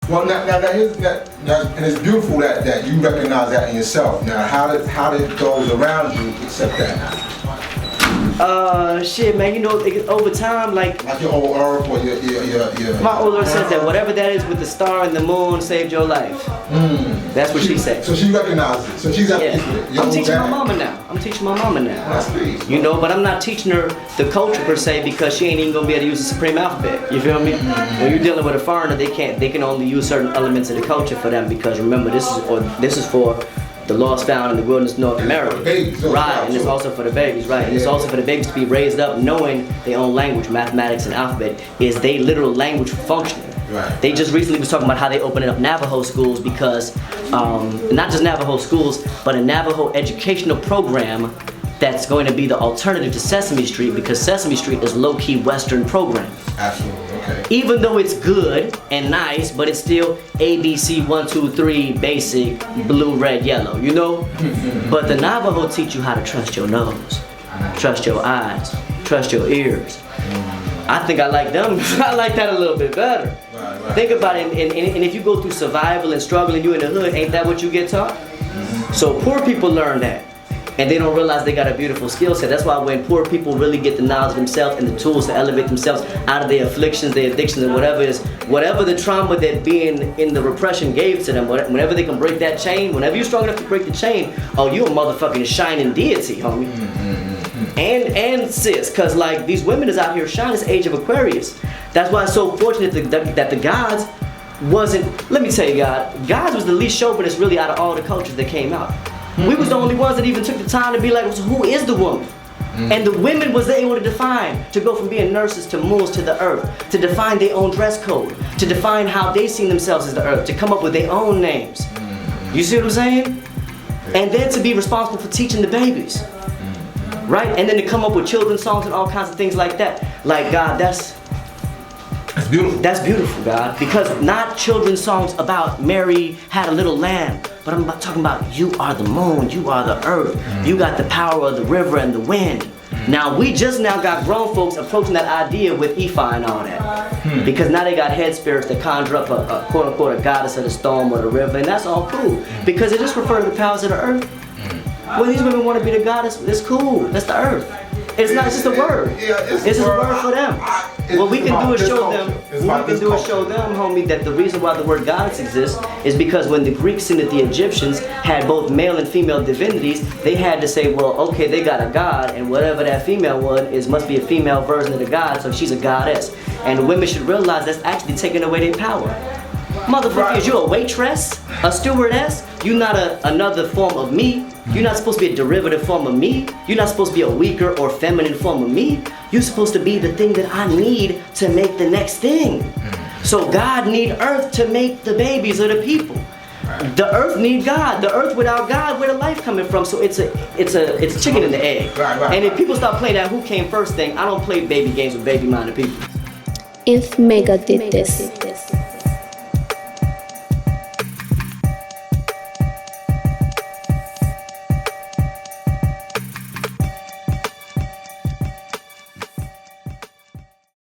Well, and it's beautiful that you recognize that in yourself. Now, how did those around you accept that now? Shit, man, you know, over time, like your old earth or your my old earth says that whatever that is with the star and the moon saved your life. That's what she said. So she recognizes it. So she's at peace with it. I'm teaching my mama now. That's peace. You know, but I'm not teaching her the culture per se because she ain't even gonna be able to use the supreme alphabet. You feel me? When you're dealing with a foreigner, they can only use certain elements of the culture for them because remember this is for the lost found in the wilderness of North America. Right, and it's also for the babies, right? And it's also for the babies to be raised up knowing their own language, mathematics and alphabet is their literal language functioning. Right. They just recently was talking about how they opening up Navajo schools because, not just Navajo schools, but a Navajo educational program that's going to be the alternative to Sesame Street because Sesame Street is low-key Western program. Absolutely, okay. Even though it's good and nice, but it's still ABC 1, 2, 3 basic, blue, red, yellow, you know? But the Navajo teach you how to trust your nose, trust your eyes, trust your ears. I think I like them. I like that a little bit better. Right. Think about it, and if you go through survival and struggle and you in the hood, ain't that what you get taught? So poor people learn that. And they don't realize they got a beautiful skill set. That's why when poor people really get the knowledge of themselves and the tools to elevate themselves out of their afflictions, their addictions, and whatever the trauma that being in the repression gave to them, whenever they can break that chain, whenever you're strong enough to break the chain, oh, you a motherfucking shining deity, homie. And sis, cause like these women is out here shining this age of Aquarius. That's why it's so fortunate that the gods wasn't, let me tell you gods was the least chauvinist really out of all the cultures that came out. We was the only ones that even took the time to be like, so who is the woman? And the women was able to define, to go from being nurses to moons to the earth, to define their own dress code, to define how they see themselves as the earth, to come up with their own names. You see what I'm saying? And then to be responsible for teaching the babies. Right? And then to come up with children's songs and all kinds of things like that. Like, God, that's beautiful. That's beautiful, God. Because not children's songs about Mary had a little lamb, but I'm talking about you are the moon, you are the earth, you got the power of the river and the wind. Now we just now got grown folks approaching that idea with Ifa and all that. Because now they got head spirits that conjure up a quote unquote a goddess of the storm or the river, and that's all cool. Because it just refers to the powers of the earth. When these women want to be the goddess, it's cool. That's the earth. It's not just a word. It's just a word for them. What we can do is show them, homie, that the reason why the word goddess exists is because when the Greeks seen that the Egyptians had both male and female divinities, they had to say, well, okay, they got a god, and whatever that female one must be a female version of the god, so she's a goddess. And women should realize that's actually taking away their power. Motherfucker, is you a waitress? A stewardess? You not another form of me? You're not supposed to be a derivative form of me. You're not supposed to be a weaker or feminine form of me. You're supposed to be the thing that I need to make the next thing. So God need earth to make the babies of the people. The earth need God. The earth without God, where the life coming from? So it's a chicken and the egg. And if people start playing that who came first thing, I don't play baby games with baby-minded people. If Mecca did this.